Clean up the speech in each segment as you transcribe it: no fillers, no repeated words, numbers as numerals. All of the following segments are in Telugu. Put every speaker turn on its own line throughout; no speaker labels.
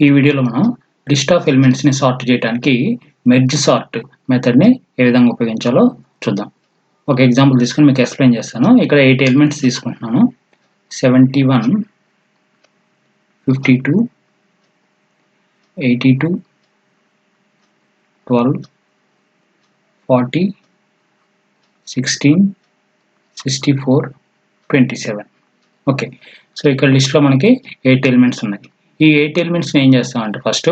ఈ వీడియోలో మనం లిస్ట్ ఆఫ్ ఎలిమెంట్స్ని సార్ట్ చేయడానికి మెర్జ్ సార్ట్ మెథడ్ని ఏ విధంగా ఉపయోగించాలో చూద్దాం. ఒక ఎగ్జాంపుల్ తీసుకుని మీకు ఎక్స్ప్లెయిన్ చేస్తాను. ఇక్కడ 8 ఎలిమెంట్స్ తీసుకుంటున్నాను. 71, 52, 82, 12, 40, 16, 64, 27. ఓకే, సో ఇక్కడ లిస్ట్లో మనకి 8 ఎలిమెంట్స్ ఉన్నాయి. ఈ 8 ఎలిమెంట్స్ని ఏం చేస్తామంటే ఫస్ట్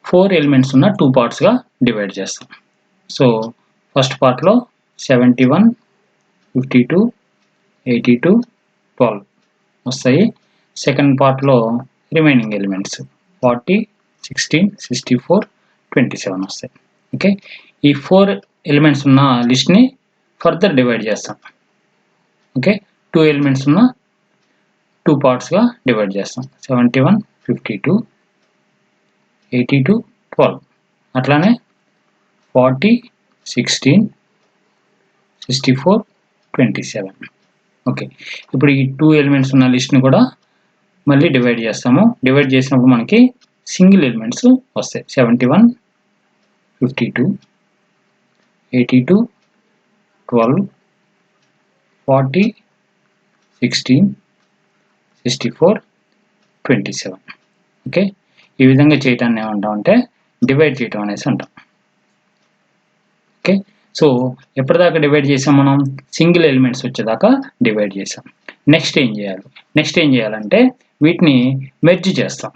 4 ఎలిమెంట్స్ ఉన్న 2 పార్ట్స్గా డివైడ్ చేస్తాం. సో ఫస్ట్ పార్ట్లో 71, 52, 82, 12 వస్తాయి. సెకండ్ పార్ట్లో రిమైనింగ్ ఎలిమెంట్స్ 40, 16, 64, 27 వస్తాయి. ఓకే, ఈ 4 ఎలిమెంట్స్ ఉన్న లిస్ట్ని ఫర్దర్ డివైడ్ చేస్తాం. ఓకే, 2 ఎలిమెంట్స్ ఉన్న 2 పార్ట్స్గా డివైడ్ చేస్తాం. 71, 52, 82, 12 అట్లానే 40, 16, 64, 27. ఓకే, ఇప్పుడు ఈ 2 ఎలిమెంట్స్ ఉన్న లిస్ట్ని కూడా మళ్ళీ డివైడ్ చేస్తాము. డివైడ్ చేసినప్పుడు మనకి సింగిల్ ఎలిమెంట్స్ వస్తాయి. 71, 52, 82, 12, 40, 16, 64, 27. ఓకే, ఈ విధంగా చేయటాన్ని ఏమంటామంటే డివైడ్ చేయటం అనేసి అంటాం. ఓకే, సో ఎప్పటిదాకా డివైడ్ చేసాం మనం? సింగిల్ ఎలిమెంట్స్ వచ్చేదాకా డివైడ్ చేసాం. నెక్స్ట్ ఏం చేయాలంటే వీటిని మెర్జ్ చేస్తాం.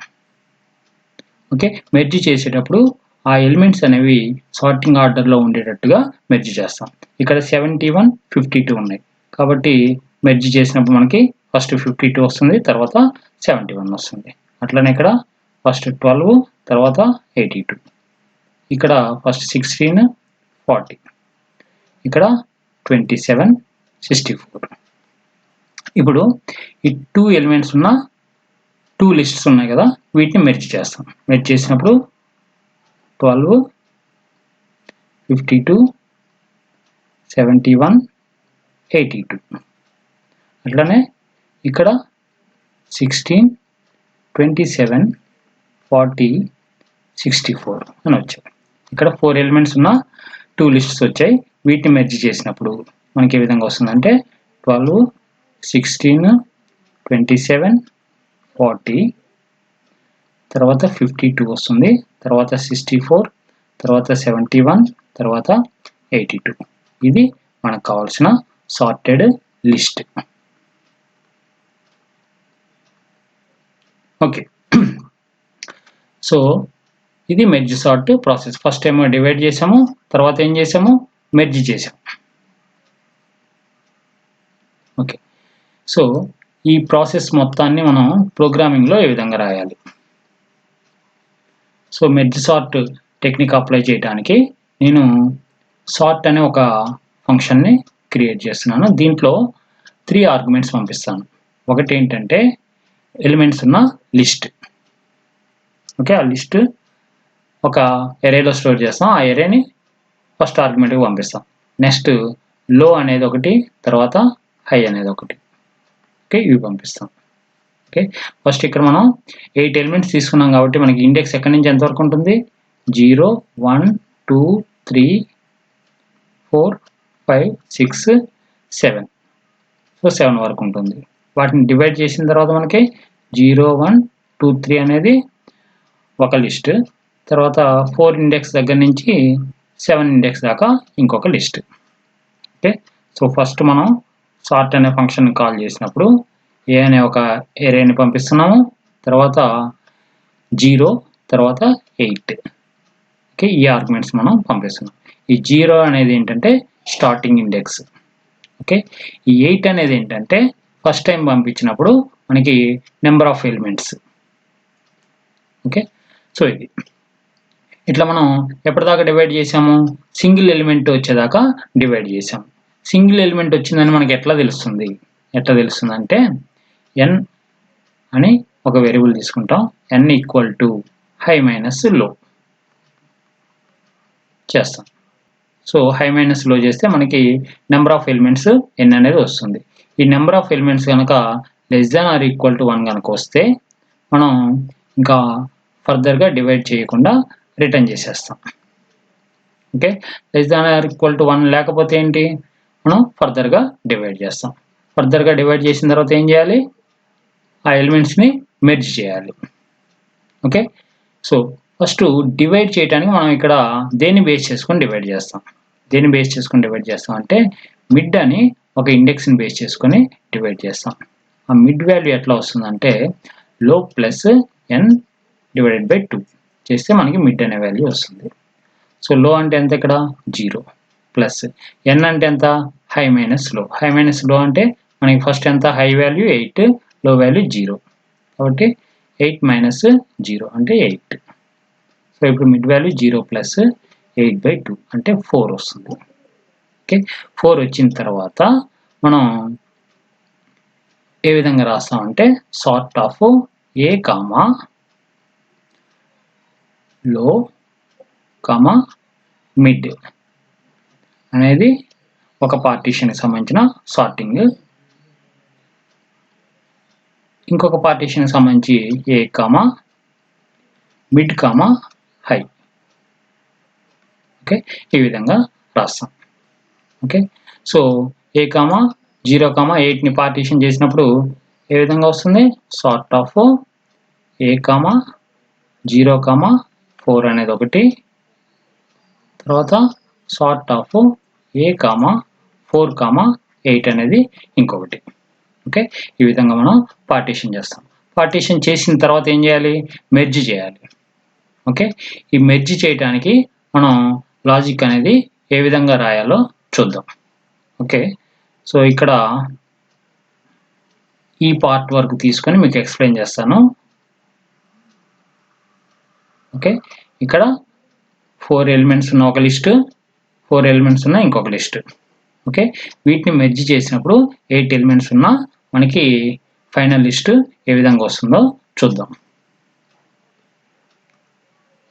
ఓకే, మెర్జ్ చేసేటప్పుడు ఆ ఎలిమెంట్స్ అనేవి సార్టింగ్ ఆర్డర్లో ఉండేటట్టుగా మెర్జ్ చేస్తాం. ఇక్కడ 71, 52 ఉన్నాయి కాబట్టి మెర్జ్ చేసినప్పుడు మనకి ఫస్ట్ 52 వస్తుంది, తర్వాత 71 వస్తుంది. అట్లనే ఇక్కడ ఫస్ట్ 12, తర్వాత 82, ఇక్కడ ఫస్ట్ 16, 40, ఇక్కడ 27, 64. ఇప్పుడు ఈ 2 ఎలిమెంట్స్ ఉన్న 2 లిస్ట్స్ ఉన్నాయి కదా, వీటిని మెర్జ్ చేస్తాం. మెర్జ్ చేసినప్పుడు 12, 52, 71, 82. అట్లనే ఇక్కడ 16, 27, 40, 64 అని వచ్చాయి. ఇక్కడ 4 ఎలిమెంట్స్ ఉన్న 2 లిస్ట్స్ వచ్చాయి. వీటిని మెర్జ్ చేసినప్పుడు మనకి ఏ విధంగా వస్తుందంటే 12, 16, 27, 40, తర్వాత 52 వస్తుంది, తర్వాత 64, తర్వాత 71, తర్వాత 82. ఇది మనకు కావాల్సిన సార్టెడ్ లిస్ట్. ఓకే, సో ఇది మెర్జ్ సార్ట్ ప్రాసెస్. ఫస్ట్ ఏమో డివైడ్ చేసాము, తర్వాత ఏం చేసాము? మెర్జ్ చేసాము. ఓకే, సో ఈ ప్రాసెస్ మొత్తాన్ని మనం ప్రోగ్రామింగ్లో ఏ విధంగా రాయాలి? So merge sort technique apply చేయడానికి నేను సార్ట్ అనే ఒక ఫంక్షన్ని క్రియేట్ చేస్తున్నాను. దీంట్లో 3 ఆర్గ్యుమెంట్స్ పంపిస్తాను. ఒకటి ఏంటంటే ఎలిమెంట్స్ ఉన్న లిస్ట్. ఓకే, ఆ లిస్ట్ ఒక ఎరేలో స్టోర్ చేస్తాం. ఆ ఎరేని ఫస్ట్ ఆర్గ్యుమెంట్కి పంపిస్తాం. నెక్స్ట్ లో అనేది ఒకటి, తర్వాత హై అనేది ఒకటి. ఓకే, ఇవి పంపిస్తాం. ఓకే, ఫస్ట్ ఇక్కడ మనం 8 ఎలిమెంట్స్ తీసుకున్నాం కాబట్టి మనకి ఇండెక్స్ ఎక్కడి నుంచి ఎంతవరకు ఉంటుంది? 0, 1, 2, 3, 4, 5, 6, 7. సో 7 వరకు ఉంటుంది. వాటిని డివైడ్ చేసిన తర్వాత మనకి 0, 1, 2, 3 అనేది ఒక లిస్ట్, తర్వాత 4 ఇండెక్స్ దగ్గర నుంచి 7 ఇండెక్స్ దాకా ఇంకొక లిస్ట్. ఓకే, సో ఫస్ట్ మనం సార్ట్ అనే ఫంక్షన్ కాల్ చేసినప్పుడు ఏ అనే ఒక ఎరేని పంపిస్తున్నాము, తర్వాత 0, తర్వాత 8. ఓకే, ఈ ఆర్గ్యుమెంట్స్ మనం పంపిస్తున్నాం. ఈ 0 అనేది ఏంటంటే స్టార్టింగ్ ఇండెక్స్. ఓకే, ఈ 8 అనేది ఏంటంటే ఫస్ట్ టైం పంపించినప్పుడు మనకి number of elements. Okay, so ఇది ఇట్లా మనం ఎప్పటిదాకా డివైడ్ చేసాము? సింగిల్ ఎలిమెంట్ వచ్చేదాకా డివైడ్ చేసాము. సింగిల్ ఎలిమెంట్ వచ్చిందని మనకి ఎట్లా తెలుస్తుంది అంటే n అని ఒక వేరియబుల్ తీసుకుంటాం. n equal to high minus లో చేస్తాం. సో హై మైనస్ లో చేస్తే మనకి నెంబర్ ఆఫ్ ఎలిమెంట్స్ n అనేది వస్తుంది. ఈ నెంబర్ ఆఫ్ ఎలిమెంట్స్ కనుక less than or equal to 1 కనుక వస్తే మనం ఇంకా ఫర్దర్గా డివైడ్ చేయకుండా రిటర్న్ చేసేస్తాం. Okay, less than or equal to 1 లేకపోతే ఏంటి, మనం ఫర్దర్గా డివైడ్ చేస్తాం. ఫర్దర్గా డివైడ్ చేసిన తర్వాత ఏం చేయాలి, ఆ ఎలిమెంట్స్ని మెర్జ్ చేయాలి. ఓకే, సో ఫస్ట్ డివైడ్ చేయడానికి మనం ఇక్కడ దేన్ని బేస్ చేసుకొని డివైడ్ చేస్తాం. దేన్ని బేస్ చేసుకొని డివైడ్ చేస్తాం అంటే మిడ్ అని ఒక ఇండెక్స్ని బేస్ చేసుకొని డివైడ్ చేస్తాం. ఆ మిడ్ వాల్యూ ఎట్లా వస్తుందంటే లో ప్లస్ n డివైడెడ్ బై 2 చేస్తే మనకి మిడ్ అనే వాల్యూ వస్తుంది. సో లో అంటే ఎంత, ఇక్కడ 0 ప్లస్ n అంటే ఎంత, హై మైనస్ లో. హై మైనస్ లో అంటే మనకి ఫస్ట్ ఎంత, హై వాల్యూ 8, లో వాల్యూ 0, కాబట్టి 8 మైనస్ 0 అంటే 8. సో ఇప్పుడు మిడ్ వాల్యూ 0 ప్లస్ 8/2 అంటే 4 వస్తుంది. ఓకే, 4 వచ్చిన తర్వాత మనం ఏ విధంగా రాస్తామంటే sort of A comma low comma mid అనేది ఒక పార్టీషన్కి సంబంధించిన సార్టింగ్, ఇంకొక పార్టీషన్కి సంబంధించి A comma mid comma high. Okay, ఈ విధంగా రాస్తాం. Okay, so A comma 0 comma 8ని పార్టీషన్ చేసినప్పుడు ఏ విధంగా వస్తుంది, sort of A comma 0 comma 4 అనేది ఒకటి, తర్వాత sort of A comma 4 comma 8 అనేది ఇంకొకటి. ఓకే, ఈ విధంగా మనం పార్టీషన్ చేస్తాం. పార్టీషన్ చేసిన తర్వాత ఏం చేయాలి, మెర్జ్ చేయాలి. ఓకే, ఈ మెర్జ్ చేయడానికి మనం లాజిక్ అనేది ఏ విధంగా రాయాలో చూద్దాం. ఓకే, సో ఇక్కడ ఈ పార్ట్ వరకు తీసుకొని మీకు ఎక్స్ప్లెయిన్ చేస్తాను. ఓకే, ఇక్కడ 4 ఎలిమెంట్స్ ఉన్న ఒక లిస్ట్, 4 ఎలిమెంట్స్ ఉన్న ఇంకొక లిస్ట్. ఓకే, వీటిని మెర్జ్ చేసినప్పుడు 8 ఎలిమెంట్స్ ఉన్న మనకి ఫైనల్ లిస్ట్ ఏ విధంగా వస్తుందో చూద్దాం.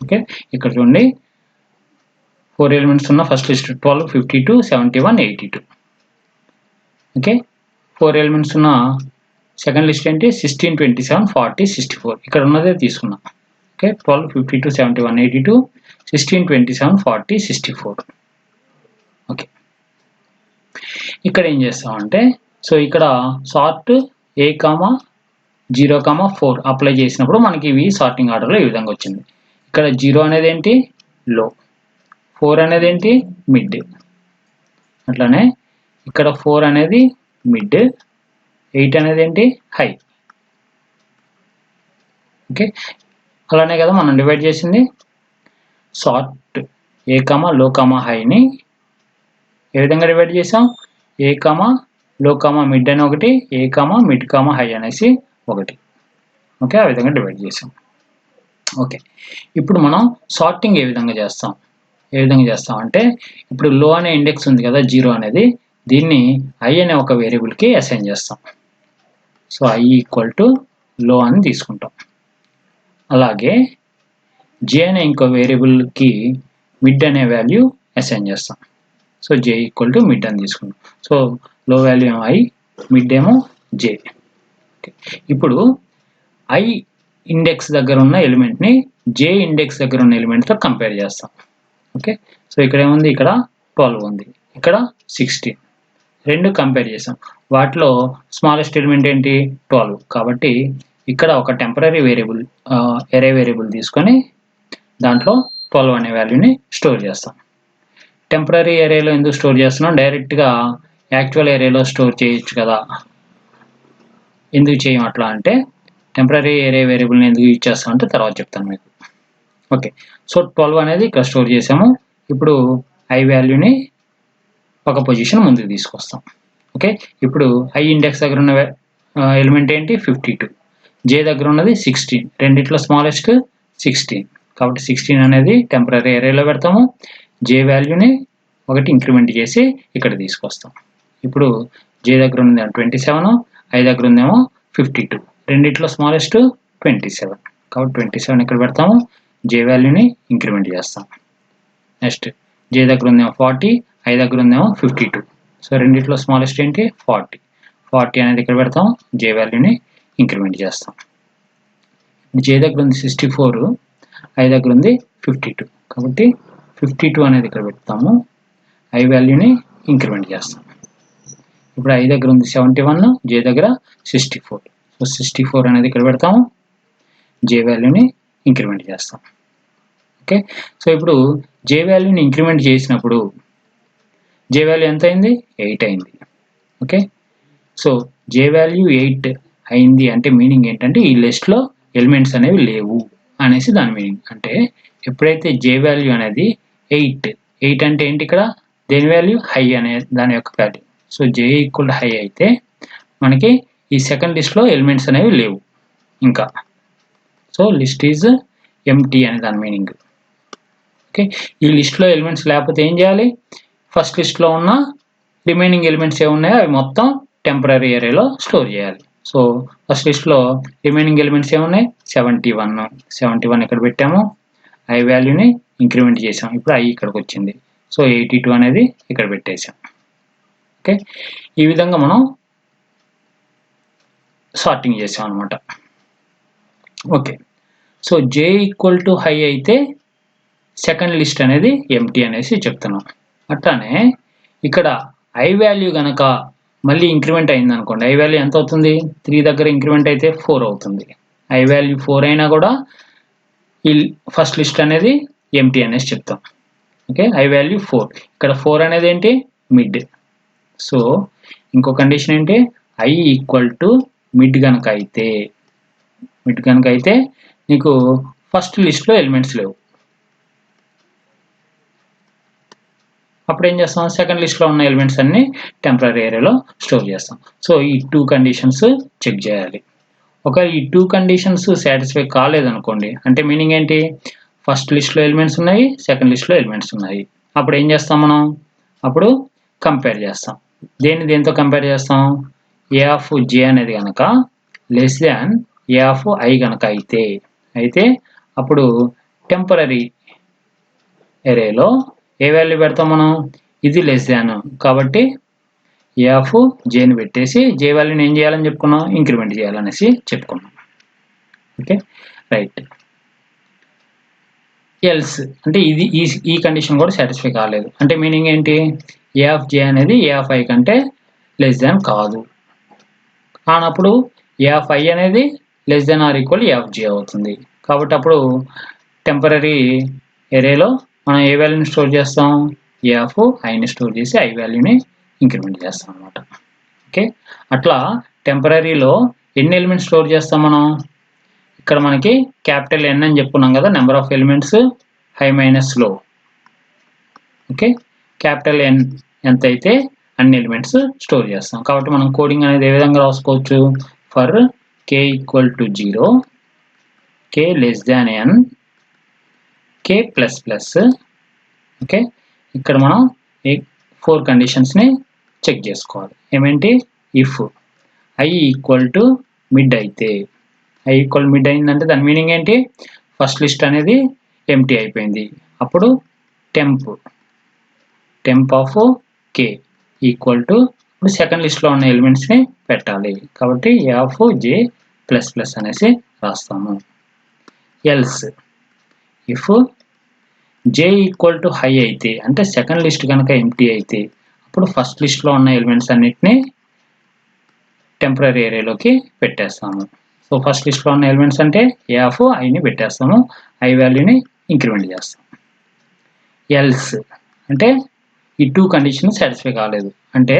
ఓకే, ఇక్కడ చూడండి 4 ఎలిమెంట్స్ ఉన్న ఫస్ట్ లిస్ట్ 12, 52, 71, 82. ఓకే, 4 ఎలిమెంట్స్ ఉన్న సెకండ్ లిస్ట్ ఏంటి 16, 27, 40, 64. ఇక్కడ ఉన్నదే తీసుకున్నాం. ఓకే, 12, 52, 71, 82, 16, 27, 40, 64. ఓకే, ఇక్కడ ఏం చేస్తామంటే సో ఇక్కడ sort A comma 0 comma 4 apply చేసినప్పుడు మనకి ఇవి సార్టింగ్ ఆర్డర్లో ఈ విధంగా వచ్చింది. ఇక్కడ 0 అనేది ఏంటి, లో, 4 అనేది ఏంటి, మిడ్. అట్లానే ఇక్కడ 4 అనేది మిడ్, 8 అనేది ఏంటి, హై. ఓకే, అలానే కదా మనం డివైడ్ చేసింది. Sort A comma low comma హైని ఏ విధంగా డివైడ్ చేసాం, ఏ కామా లో కామా మిడ్ అని ఒకటి, ఏ కామా మిడ్ కామా హై అనేసి ఒకటి. ఓకే, ఆ విధంగా డివైడ్ చేసాం. ఓకే, ఇప్పుడు మనం సార్టింగ్ ఏ విధంగా చేస్తాం అంటే ఇప్పుడు లో అనే ఇండెక్స్ ఉంది కదా 0 అనేది, దీన్ని ఐ అనే ఒక వేరియబుల్కి అసైన్ చేస్తాం. సో ఐ ఈక్వల్ టు లో అని తీసుకుంటాం. అలాగే జే అనే ఇంకో వేరియబుల్కి మిడ్ అనే వాల్యూ అసైన్ చేస్తాం. So J equal to mid అని తీసుకుంటాం. సో లో వాల్యూ ఏమో ఐ, మిడ్ ఏమో జే. ఇప్పుడు ఐ ఇండెక్స్ దగ్గర ఉన్న ఎలిమెంట్ని జే ఇండెక్స్ దగ్గర ఉన్న ఎలిమెంట్తో కంపేర్ చేస్తాం. ఓకే, సో ఇక్కడ ఏముంది, ఇక్కడ 12 ఉంది, ఇక్కడ 16. రెండు కంపేర్ చేసాం. వాటిలో స్మాలెస్ట్ ఎలిమెంట్ ఏంటి, 12. కాబట్టి ఇక్కడ ఒక టెంపరరీ వేరియబుల్ ఎరే వేరియబుల్ తీసుకొని దాంట్లో 12 అనే వాల్యూని స్టోర్ చేస్తాం. టెంపరరీ ఎరేలో ఎందుకు స్టోర్ చేస్తున్నాం, డైరెక్ట్గా యాక్చువల్ ఎరేలో స్టోర్ చేయొచ్చు కదా. ఎందుకు చేయం అట్లా అంటే టెంపరరీ ఎరే వేరియబుల్ని ఎందుకు యూజ్ చేస్తామంటే తర్వాత చెప్తాను మీకు. ఓకే, సో 12 అనేది ఇక్కడ స్టోర్ చేసాము. ఇప్పుడు ఐ వాల్యూని ఒక పొజిషన్ ముందుకు తీసుకొస్తాం. ఓకే, ఇప్పుడు ఐ ఇండెక్స్ దగ్గర ఉన్న ఎలిమెంట్ ఏంటి 52, జే దగ్గర ఉన్నది 16, రెండిట్లో స్మాలెస్ట్ 16. కాబట్టి 16 అనేది టెంపరరీ ఎరేలో పెడతాము. జే వాల్యూని ఒకటి ఇంక్రిమెంట్ చేసి ఇక్కడ తీసుకొస్తాం. ఇప్పుడు జే దగ్గర ఉంది 27, ఐ దగ్గర ఉందేమో 52, రెండిట్లో స్మాలెస్ట్ 27. కాబట్టి 27 ఇక్కడ పెడతాము, జే వాల్యూని ఇంక్రిమెంట్ చేస్తాం. నెక్స్ట్ జే దగ్గర ఉందేమో 40, ఐ దగ్గర ఉందేమో 52. సో రెండిట్లో స్మాలెస్ట్ ఏంటి 40 అనేది ఇక్కడ పెడతాం, జే వాల్యూని ఇంక్రిమెంట్ చేస్తాం. జే దగ్గర ఉంది 64, ఐ దగ్గర ఉంది 52. కాబట్టి 52 అనేది ఇక్కడ పెడతాము, ఐ వాల్యూని ఇంక్రిమెంట్ చేస్తాం. ఇప్పుడు ఐ దగ్గర ఉంది 71, జే దగ్గర 64. సో 64 అనేది ఇక్కడ పెడతాము, జే వాల్యూని ఇంక్రిమెంట్ చేస్తాం. ఓకే, సో ఇప్పుడు జే వాల్యూని ఇంక్రిమెంట్ చేసినప్పుడు జే వాల్యూ ఎంత అయింది? 8 అయింది. ఓకే, సో జే వాల్యూ 8 అయింది అంటే మీనింగ్ ఏంటంటే ఈ లిస్ట్లో ఎలిమెంట్స్ అనేవి లేవు అనేసి దాని మీనింగ్. అంటే ఎప్పుడైతే జే వాల్యూ అనేది 8 అంటే ఏంటి ఇక్కడ? దేని వాల్యూ? హై అనే దాని యొక్క value. So J equal to high అయితే మనకి ఈ సెకండ్ లిస్ట్లో ఎలిమెంట్స్ అనేవి లేవు ఇంకా. సో లిస్ట్ ఈజ్ ఎంటీ అనే దాని మీనింగ్. ఓకే, ఈ లిస్ట్లో ఎలిమెంట్స్ లేకపోతే ఏం చేయాలి? ఫస్ట్ లిస్ట్లో ఉన్న రిమైనింగ్ ఎలిమెంట్స్ ఏమున్నాయో అవి మొత్తం టెంపరరీ ఏరియాలో స్టోర్ చేయాలి. సో ఫస్ట్ లిస్ట్లో రిమైనింగ్ ఎలిమెంట్స్ ఏమున్నాయి? 71 ఇక్కడ పెట్టాము, ఐ వాల్యూని ఇంక్రిమెంట్ చేసాం, ఇప్పుడు ఐ ఇక్కడికి వచ్చింది. సో 82 అనేది ఇక్కడ పెట్టేసాం. ఓకే, ఈ విధంగా మనం సార్టింగ్ చేసాం అనమాట. Okay, so J equal to high అయితే సెకండ్ లిస్ట్ అనేది ఎంటీ అనేసి చెప్తున్నాం. అట్లానే ఇక్కడ ఐ వాల్యూ కనుక మళ్ళీ ఇంక్రిమెంట్ అయింది అనుకోండి, ఐ వాల్యూ ఎంత అవుతుంది? 3 దగ్గర ఇంక్రిమెంట్ అయితే 4 అవుతుంది. ఐ వాల్యూ 4 అయినా కూడా ఈ ఫస్ట్ లిస్ట్ అనేది ఎంటీ అనేసి చెప్తాం. ఓకే, ఐ వాల్యూ 4, ఇక్కడ 4 అనేది ఏంటి? మిడ్. సో ఇంకో కండిషన్ ఏంటి? ఐ ఈక్వల్ టు మిడ్ కనుక అయితే నీకు ఫస్ట్ లిస్ట్లో ఎలిమెంట్స్ లేవు, అప్పుడు ఏం చేస్తాం? సెకండ్ లిస్ట్లో ఉన్న ఎలిమెంట్స్ అన్ని టెంపరరీ ఏరియాలో స్టోర్ చేస్తాం. సో ఈ 2 కండిషన్స్ చెక్ చేయాలి. ఒకవేళ ఈ 2 కండిషన్స్ సాటిస్ఫై కాలేదనుకోండి, అంటే మీనింగ్ ఏంటి? ఫస్ట్ లిస్ట్లో ఎలిమెంట్స్ ఉన్నాయి, సెకండ్ లిస్ట్లో ఎలిమెంట్స్ ఉన్నాయి, అప్పుడు ఏం చేస్తాం మనం? అప్పుడు కంపేర్ చేస్తాం. దేంతో కంపేర్ చేస్తాం? ఏ ఆఫ్ జే అనేది కనుక less than A of I కనుక అయితే అప్పుడు టెంపరరీ ఏరియాలో ఏ వాల్యూ పెడతాం మనం? ఇది లెస్ దాన్ కాబట్టి ఏ ఆఫ్ జేని పెట్టేసి జే వాల్యూని ఏం చేయాలని చెప్పుకున్నాం? ఇంక్రిమెంట్ చేయాలనేసి చెప్పుకున్నాం. Okay, right. ఎల్స్ అంటే ఇది ఈ కండిషన్ కూడా సాటిస్ఫై కాలేదు, అంటే మీనింగ్ ఏంటి? ఏ ఆఫ్ జే అనేది ఏ ఆఫ్ ఐ కంటే లెస్ దాన్ కాదు కానప్పుడు ఏ ఆఫ్ ఐ అనేది less than or equal A of J అవుతుంది. కాబట్టి అప్పుడు టెంపరరీ ఏరియాలో మనం ఏ వాల్యూని స్టోర్ చేస్తాం? ఏ ఆఫ్ ఐని స్టోర్ చేసి ఐ వాల్యూని ఇంక్రిమెంట్ చేస్తాం అనమాట. ఓకే, అట్లా టెంపరరీలో ఎన్ని ఎలిమెంట్స్ స్టోర్ చేస్తాం మనం? ఇక్కడ మనకి క్యాపిటల్ ఎన్ అని చెప్పుకున్నాం కదా, number of elements high minus లో. ఓకే, క్యాపిటల్ ఎన్ ఎంత అయితే అన్ని ఎలిమెంట్స్ స్టోర్ చేస్తాం. కాబట్టి మనం కోడింగ్ అనేది ఏ విధంగా రాసుకోవచ్చు? For K equal to 0, K less than N, K plus plus. Okay, ఇక్కడ మనం 4 కండిషన్స్ని చెక్ చేసుకోవాలి. ఏమేంటి? If I equal to mid అయితే, ఐ ఈక్వల్ మిడ్ అయిందంటే దాని మీనింగ్ ఏంటి? ఫస్ట్ లిస్ట్ అనేది ఎంటీ అయిపోయింది, అప్పుడు temp of K equal to ఇప్పుడు సెకండ్ లిస్ట్లో ఉన్న ఎలిమెంట్స్ని పెట్టాలి. కాబట్టి ఏ ఆఫ్ జే ప్లస్ ప్లస్ అనేసి రాస్తాము. Else if J equal to high అయితే, అంటే సెకండ్ లిస్ట్ కనుక ఎంటీ అయితే అప్పుడు ఫస్ట్ లిస్ట్లో ఉన్న ఎలిమెంట్స్ అన్నిటిని టెంపరరీ ఏరియాలోకి పెట్టేస్తాము. సో ఫస్ట్ లిస్ట్లో ఉన్న ఎలిమెంట్స్ అంటే ఏ ఆఫ్ ఐని పెట్టేస్తాము, ఐ వాల్యూని ఇంక్రిమెంట్ చేస్తాం. ఎల్స్ అంటే ఈ 2 కండిషన్ సాటిస్ఫై కాలేదు, అంటే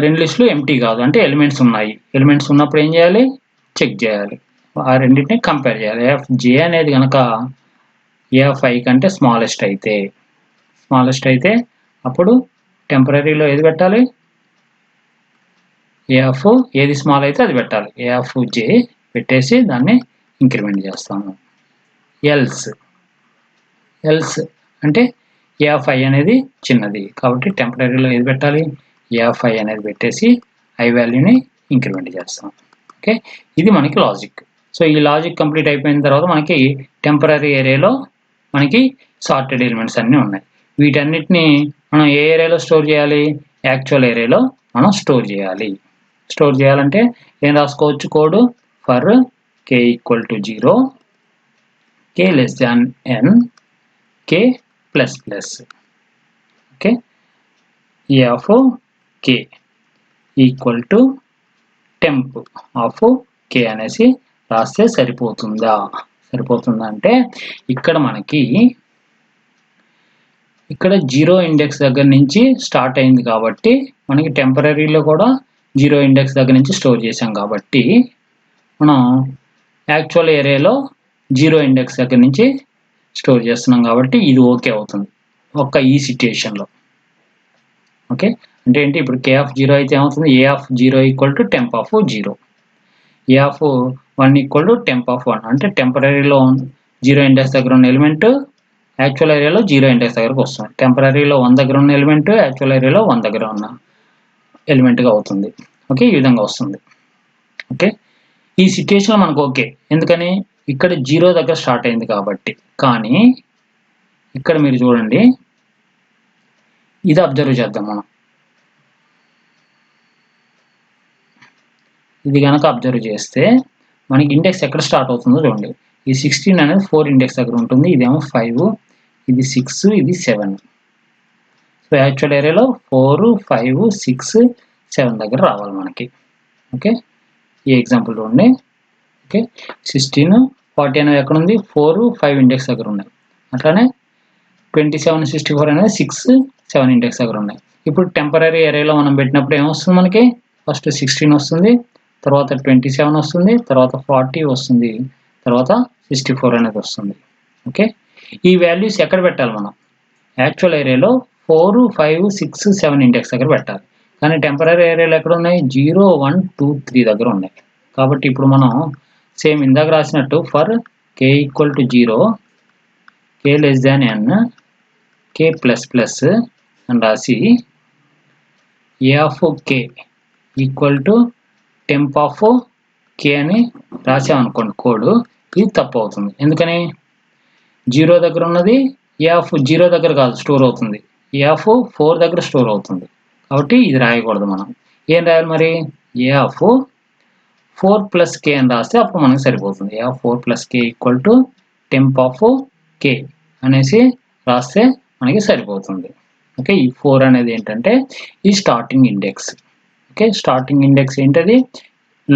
రెండు లిస్టులు ఎంటీ కాదు, అంటే ఎలిమెంట్స్ ఉన్నాయి. ఎలిమెంట్స్ ఉన్నప్పుడు ఏం చేయాలి? చెక్ చేయాలి, ఆ రెండింటిని కంపేర్ చేయాలి. ఏ ఆఫ్ జే అనేది కనుక ఏ ఆఫ్ ఐ కంటే స్మాలెస్ట్ అయితే అప్పుడు టెంపరరీలో ఏది పెట్టాలి? ఏ ఆఫ్ ఏది స్మాల్ అయితే అది పెట్టాలి, ఏ ఆఫ్ జే పెట్టేసి దాన్ని ఇంక్రిమెంట్ చేస్తాము. ఎల్స్ అంటే ఏ ఆఫ్ ఐ అనేది చిన్నది, కాబట్టి టెంపరరీలో ఏది పెట్టాలి? ఏ ఆఫ్ ఐ అనేది పెట్టేసి ఐ వాల్యూని ఇంక్రిమెంట్ చేస్తాం. ఓకే, ఇది మనకి లాజిక్. సో ఈ లాజిక్ కంప్లీట్ అయిపోయిన తర్వాత మనకి టెంపరరీ ఏరియాలో మనకి సార్టెడ్ ఎలిమెంట్స్ అన్నీ ఉన్నాయి. వీటన్నిటిని మనం ఏ ఏరియాలో స్టోర్ చేయాలి? యాక్చువల్ ఏరియాలో మనం స్టోర్ చేయాలి. స్టోర్ చేయాలంటే ఏం రాసుకోవచ్చు? Code for k equal to 0, k less than n, k plus plus. Okay, a of k equal to temp of k అనేసి రాస్తే సరిపోతుందా అంటే ఇక్కడ మనకి ఇక్కడ 0 ఇండెక్స్ దగ్గర నుంచి స్టార్ట్ అయింది కాబట్టి మనకి టెంపరరీలో కూడా 0 ఇండెక్స్ దగ్గర నుంచి స్టోర్ చేసాం కాబట్టి మనం యాక్చువల్ ఏరియాలో 0 ఇండెక్స్ దగ్గర నుంచి స్టోర్ చేస్తున్నాం కాబట్టి ఇది ఓకే అవుతుంది ఈ సిచ్యుయేషన్లో. ఓకే, అంటే ఏంటి, ఇప్పుడు k ఆఫ్ 0 అయితే ఏమవుతుంది, a of 0 equal to temp of 0, a of 1 equal to temp of 1. అంటే టెంపరరీలో 0 ఇండెక్స్ దగ్గర ఉన్న ఎలిమెంట్ యాక్చువల్ ఏరియాలో 0 ఇండెక్స్ దగ్గరకు వస్తుంది. టెంపరరీలో 1 దగ్గర ఉన్న ఎలిమెంట్ యాక్చువల్ ఏరియాలో 1 దగ్గర ఉన్న ఎలిమెంట్గా అవుతుంది. ఓకే, ఈ విధంగా వస్తుంది. ఓకే, ఈ సిచ్యుయేషన్లో మనకు ఓకే, ఎందుకని ఇక్కడ 0 దగ్గర స్టార్ట్ అయింది కాబట్టి. కానీ ఇక్కడ మీరు చూడండి, ఇది అబ్జర్వ్ చేద్దాం మనం. ఇది కనుక అబ్జర్వ్ చేస్తే మనకి ఇండెక్స్ ఎక్కడ స్టార్ట్ అవుతుందో చూడండి. ఈ 16 అనేది 4 ఇండెక్స్ దగ్గర ఉంటుంది, ఇదేమో 5, ఇది 6, ఇది 7. సో యాక్చువల్ ఏరియాలో 4, 5, 6, 7 దగ్గర రావాలి మనకి. ఓకే, ఈ ఎగ్జాంపుల్ చూడండి. ఓకే, 16, 40 అనేది ఎక్కడ ఉంది, 4, 5 ఇండెక్స్ దగ్గర ఉన్నాయి. అట్లానే 27, 64 అనేది 6, 7 ఇండెక్స్ దగ్గర ఉన్నాయి. ఇప్పుడు టెంపరరీ ఏరియాలో మనం పెట్టినప్పుడు ఏమొస్తుంది మనకి, ఫస్ట్ 16 వస్తుంది, తర్వాత 27 వస్తుంది, తర్వాత 40 వస్తుంది, తర్వాత 64 అనేది వస్తుంది. ఓకే, ఈ వాల్యూస్ ఎక్కడ పెట్టాలి మనం, యాక్చువల్ ఏరియాలో 4, 5, 6, 7 ఇండెక్స్ దగ్గర పెట్టాలి. కానీ టెంపరరీ ఏరియాలో ఎక్కడ ఉన్నాయి, 0, 1, 2, 3 దగ్గర ఉన్నాయి. కాబట్టి ఇప్పుడు మనం సేమ్ ఇందాక రాసినట్టు for k equal to 0, k less than n, k plus plus అని రాసి a of k equal to temp of k అని రాసామనుకోండి కోడ్, ఇది తప్పు అవుతుంది. ఎందుకని 0 దగ్గర ఉన్నది a ఆఫ్ 0 దగ్గర కాదు స్టోర్ అవుతుంది, a ఆఫ్ 4 దగ్గర స్టోర్ అవుతుంది. కాబట్టి ఇది రాయకూడదు. మనం ఏం రాయాలి మరి, a ఆఫ్ 4 ప్లస్ k అని రాస్తే అప్పుడు మనకి సరిపోతుంది. a of 4 plus k equal to temp of k అనేసి రాస్తే మనకి సరిపోతుంది. ఓకే, ఈ 4 అనేది ఏంటంటే ఈ starting index. Okay, starting index ఏంటది,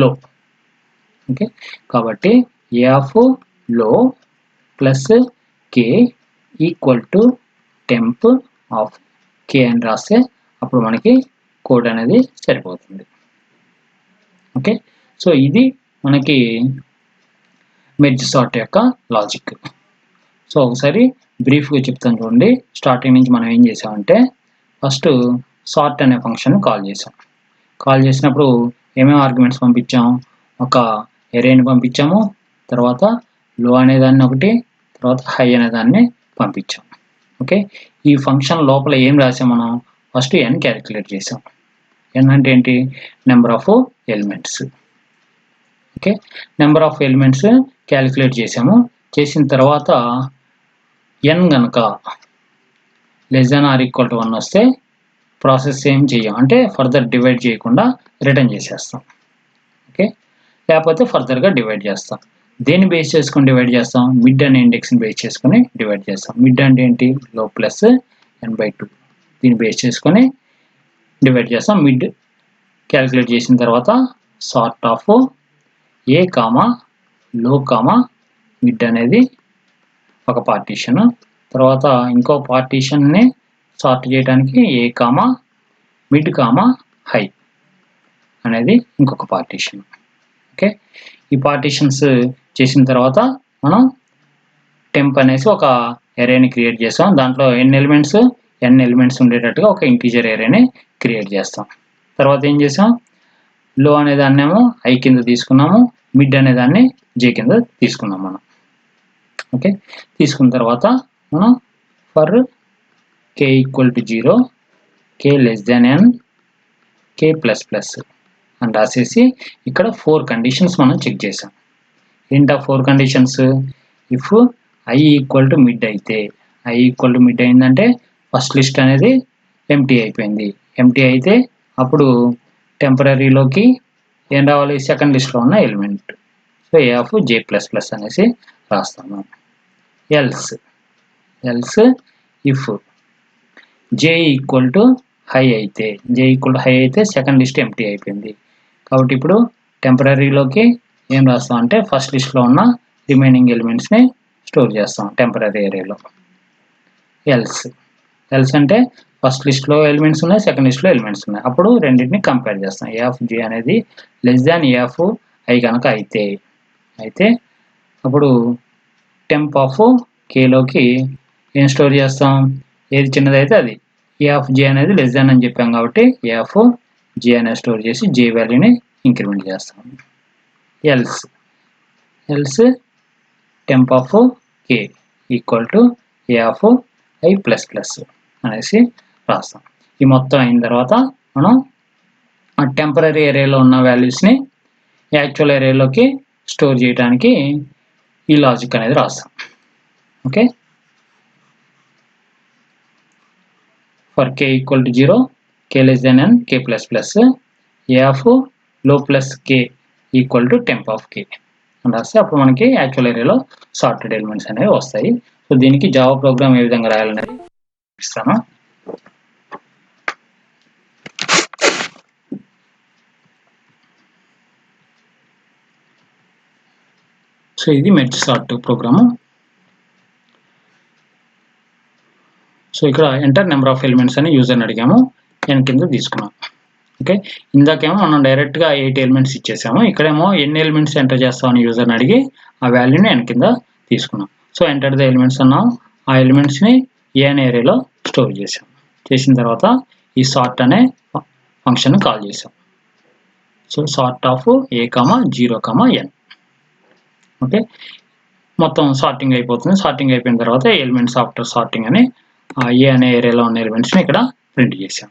లో. ఓకే, కాబట్టి a of low plus k equal to temp of k అని రాస్తే అప్పుడు మనకి కోడ్ అనేది సరిపోతుంది. ఓకే, సో ఇది మనకి మెర్జ్ సార్ట్ యొక్క లాజిక్. సో ఒకసారి బ్రీఫ్గా చెప్తాను చూడండి. స్టార్టింగ్ నుంచి మనం ఏం చేసామంటే ఫస్ట్ సార్ట్ అనే ఫంక్షన్ కాల్ చేసాం. కాల్ చేసినప్పుడు ఏమేమి ఆర్గ్యుమెంట్స్ పంపించాం, ఒక ఎరేని పంపించాము, తర్వాత లో అనేదాన్ని ఒకటి, తర్వాత హై అనేదాన్ని పంపించాం. ఓకే, ఈ ఫంక్షన్ లోపల ఏం రాసాం మనం, ఫస్ట్ n క్యాలిక్యులేట్ చేసాం. n అంటే ఏంటి, number of elements. Okay, number of elements calculate చేసాము. చేసిన తర్వాత n కనుక less than or equal to 1 వస్తే ప్రాసెస్ ఏం చెయ్యం, అంటే ఫర్దర్ డివైడ్ చేయకుండా రిటర్న్ చేసేస్తాం. ఓకే, లేకపోతే ఫర్దర్గా డివైడ్ చేస్తాం. దేన్ని బేస్ చేసుకొని డివైడ్ చేస్తాం, మిడ్ అనే ఇండెక్స్ని బేస్ చేసుకొని డివైడ్ చేస్తాం. మిడ్ అంటే ఏంటి, లో ప్లస్ n/2, దీన్ని బేస్ చేసుకొని డివైడ్ చేస్తాం. మిడ్ క్యాలిక్యులేట్ చేసిన తర్వాత sort of A comma low comma mid అనేది ఒక పార్టీషన్, తర్వాత ఇంకో పార్టీషన్ని సార్ట్ చేయడానికి ఏ కామా మిడ్ కామా హై అనేది ఇంకొక పార్టీషన్. ఓకే, ఈ పార్టీషన్స్ చేసిన తర్వాత మనం టెంప్ అనేసి ఒక ఎరేని క్రియేట్ చేస్తాం. దాంట్లో n ఎలిమెంట్స్ ఉండేటట్టుగా ఒక ఇంటీజర్ ఎరేని క్రియేట్ చేస్తాం. తర్వాత ఏం చేసాం, లో అనే దాన్నేమో ఐ కింద తీసుకున్నాము, మిడ్ అనే దాన్ని జే కింద తీసుకున్నాం మనం. ఓకే, తీసుకున్న తర్వాత మనం for k equal to 0, k less than n, k plus plus అని రాసేసి ఇక్కడ 4 కండిషన్స్ మనం చెక్ చేసాం. ఏంటా 4 conditions, if i equal to mid అయితే, i ఈక్వల్ టు మిడ్ అయిందంటే ఫస్ట్ లిస్ట్ అనేది ఎంటీ అయిపోయింది. ఎంటీ అయితే అప్పుడు టెంపరరీలోకి ఏం రావాలి, సెకండ్ లిస్ట్లో ఉన్న element so A of J plus plus అనేసి రాస్తాము. Else if J equal to high అయితే, సెకండ్ లిస్ట్ ఎంప్టీ అయిపోయింది కాబట్టి ఇప్పుడు టెంపరీలోకి ఏం రాస్తాం అంటే ఫస్ట్ లిస్ట్లో ఉన్న రిమైనింగ్ ఎలిమెంట్స్ని స్టోర్ చేస్తాం టెంపరీ ఏరియాలో. ఎల్స్ అంటే ఫస్ట్ లిస్ట్లో ఎలిమెంట్స్ ఉన్నాయి, సెకండ్ లిస్ట్లో ఎలిమెంట్స్ ఉన్నాయి. అప్పుడు రెండింటిని కంపేర్ చేస్తాం. ఏ ఆఫ్ జే అనేది less than A of I కనుక అయితే అప్పుడు టెంప్ ఆఫ్ కేలోకి ఏం స్టోర్ చేస్తాం, ఏది చిన్నదైతే అది. ఏ ఆఫ్ జే అనేది లెస్ దాన్ అని చెప్పాం కాబట్టి ఏ ఆఫ్ జే అనేది స్టోర్ చేసి జే వాల్యూని ఇంక్రిమెంట్ చేస్తాం. Else temp of K equal to A of I plus plus అనేసి రాస్తాం. ఈ మొత్తం అయిన తర్వాత మనం ఆ టెంపరీ ఏరియాలో ఉన్న వాల్యూస్ని యాక్చువల్ ఏరియాలోకి స్టోర్ చేయడానికి ఈ లాజిక్ అనేది రాస్తాం. Okay, for k equal to 0, k less than n, k plus plus, A of low plus k equal to temp of k అని రాస్తే అప్పుడు మనకి యాక్చువల్ ఏరియాలో సార్టెడ్ ఎలిమెంట్స్ అనేవి వస్తాయి. సో దీనికి జావా ప్రోగ్రామ్ ఏ విధంగా రాయాలనేది ఇస్తాను. సో ఇది మెర్జ్ సార్ట్ ప్రోగ్రాము. సో ఇక్కడ ఎంటర్ నెంబర్ ఆఫ్ ఎలిమెంట్స్ అని యూజర్ని అడిగాము, n కింద తీసుకున్నాం. ఓకే, ఇందాకేమో మనం డైరెక్ట్గా 8 ఎలిమెంట్స్ ఇచ్చేసాము, ఇక్కడేమో ఎన్ని ఎలిమెంట్స్ ఎంటర్ చేస్తామని యూజర్ని అడిగి ఆ వాల్యూని n కింద తీసుకున్నాం. సో ఎంటర్ ద ఎలిమెంట్స్ అన్నాం, ఆ ఎలిమెంట్స్ని ఏ అనే ఏరియాలో స్టోర్ చేసాం. చేసిన తర్వాత ఈ సార్ట్ అనే ఫంక్షన్ కాల్ చేసాం. So sort of A comma 0 comma n. Okay, మొత్తం సార్టింగ్ అయిపోతుంది. సార్టింగ్ అయిపోయిన తర్వాత ఎలిమెంట్స్ ఆఫ్టర్ సార్టింగ్ అని ఏ అనే ఏరియాలో ఉన్న ఎలిమెంట్స్ని ఇక్కడ ప్రింట్ చేసాం.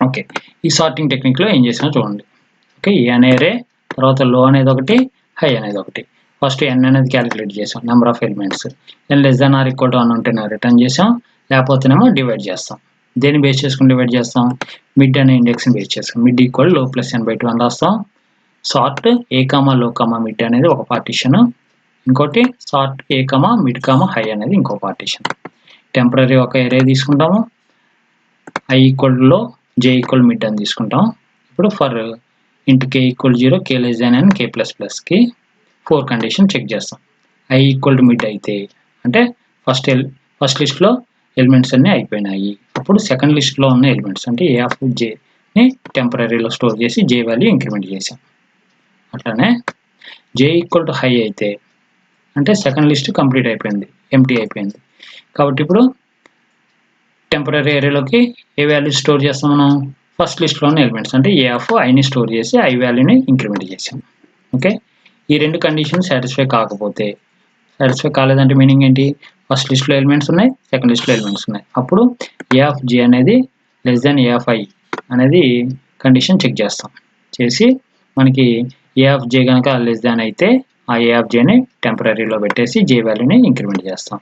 ఓకే, ఈ సార్టింగ్ టెక్నిక్లో ఏం చేసినా చూడండి. ఓకే, ఏ అనే ఏరే, తర్వాత లో అనేది ఒకటి, హై అనేది ఒకటి. ఫస్ట్ n అనేది క్యాలిక్యులేట్ చేసాం, number of elements. n less than or equal to 1 ఉంటేనే రిటర్న్ చేసాం, లేకపోతేనేమో డివైడ్ చేస్తాం. దేన్ని బేస్ చేసుకుని డివైడ్ చేస్తాం, మిడ్ అనే ఇండెక్స్ని బేస్ చేస్తాం. Mid equal low plus n/2 అని రాస్తాం. Sort A comma low comma mid అనేది ఒక పార్టీషన్, ఇంకోటి sort A comma mid comma high అనేది ఇంకో పార్టీషన్. టెంపరీ ఒక ఏరియా తీసుకుంటాము, I equal low J equal mid అని తీసుకుంటాం. ఇప్పుడు for int K equal 0, K less than n, K plus ప్లస్కి 4 కండిషన్ చెక్ చేస్తాం. ఐ ఈక్వల్ టు మిడ్ అయితే అంటే ఫస్ట్ లిస్ట్లో ఎలిమెంట్స్ అన్నీ అయిపోయినాయి. అప్పుడు సెకండ్ లిస్ట్లో ఉన్న ఎలిమెంట్స్ అంటే ఏ ఆఫ్ జేని టెంపరీలో స్టోర్ చేసి జే వాల్యూ ఇంక్రిమెంట్ చేసాం. అట్లానే జే ఈక్వల్ టు హై అయితే అంటే సెకండ్ లిస్ట్ కంప్లీట్ అయిపోయింది, ఎంప్టీ అయిపోయింది కాబట్టి ఇప్పుడు టెంపరీ ఏరియాలోకి ఏ వాల్యూ స్టోర్ చేస్తాం మనం, ఫస్ట్ లిస్ట్లో ఉన్న ఎలిమెంట్స్ అంటే ఏ ఆఫ్ ఐని స్టోర్ చేసి ఐ వాల్యూని ఇంక్రిమెంట్ చేసాం. ఓకే, ఈ రెండు కండిషన్ సాటిస్ఫై కాలేదంటే మీనింగ్ ఏంటి, ఫస్ట్ లిస్ట్లో ఎలిమెంట్స్ ఉన్నాయి, సెకండ్ లిస్ట్లో ఎలిమెంట్స్ ఉన్నాయి. అప్పుడు ఏ ఆఫ్ జే అనేది less than A of I అనేది కండిషన్ చెక్ చేస్తాం. చేసి మనకి ఏ ఆఫ్ జే కనుక లెస్ దాన్ అయితే ఆ ఏ ఆఫ్ జేని టెంపరీలో పెట్టేసి జే వాల్యూని ఇంక్రిమెంట్ చేస్తాం.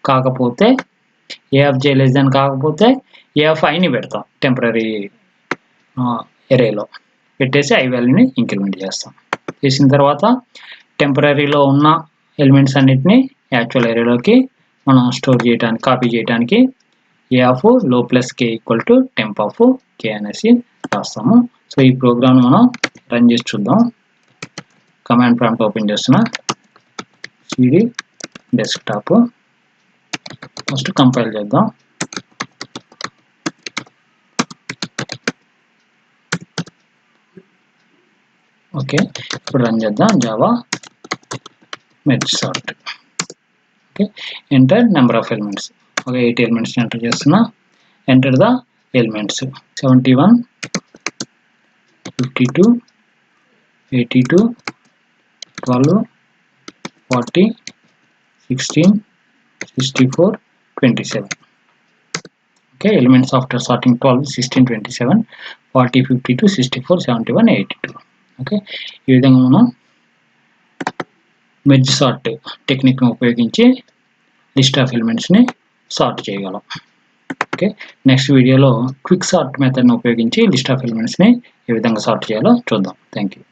కాకపోతే ఏ ఆఫ్ జే లెస్ దాన్ కాకపోతే ఏ ఆఫ్ ఐని పెడతాం, టెంపరీ ఏరియాలో పెట్టేసి ఐ వాల్యూని ఇంక్రిమెంట్ చేస్తాం. చేసిన తర్వాత టెంపరీలో ఉన్న ఎలిమెంట్స్ అన్నిటిని యాక్చువల్ ఏరియాలోకి మనం స్టోర్ చేయడానికి, కాపీ చేయడానికి A of low plus K equal to temp of K అనేసి రాస్తాము. సో ఈ ప్రోగ్రామ్ మనం రన్ చేసి చూద్దాం. కమాండ్ ప్రాంప్ట్ ఓపెన్ చేస్తున్నా, సిడి డెస్క్టాప్, ఫస్ట్ కంపైల్ చేద్దాం. ఓకే, ఇప్పుడు రన్ చేద్దాం. Java merge sort. Okay, enter number of elements. ఒక 8 ఎలిమెంట్స్ ఎంటర్ చేస్తున్నా. Enter the elements 71, 52, 82, 12, 40, 16, 64, 27. Okay, elements after sorting 12, 16, 27, 40, 52, 64, 71, 82. Okay, ఈ విధంగా మనం మెర్జ్ సార్ట్ టెక్నిక్ను ఉపయోగించి లిస్ట్ ఆఫ్ ఎలిమెంట్స్ని సార్ట్ చేయగలం. ఓకే, నెక్స్ట్ వీడియోలో క్విక్ సార్ట్ మెథడ్ని ఉపయోగించి లిస్ట్ ఆఫ్ ఎలిమెంట్స్ని ఏ విధంగా సార్ట్ చేయాలో చూద్దాం. Thank you.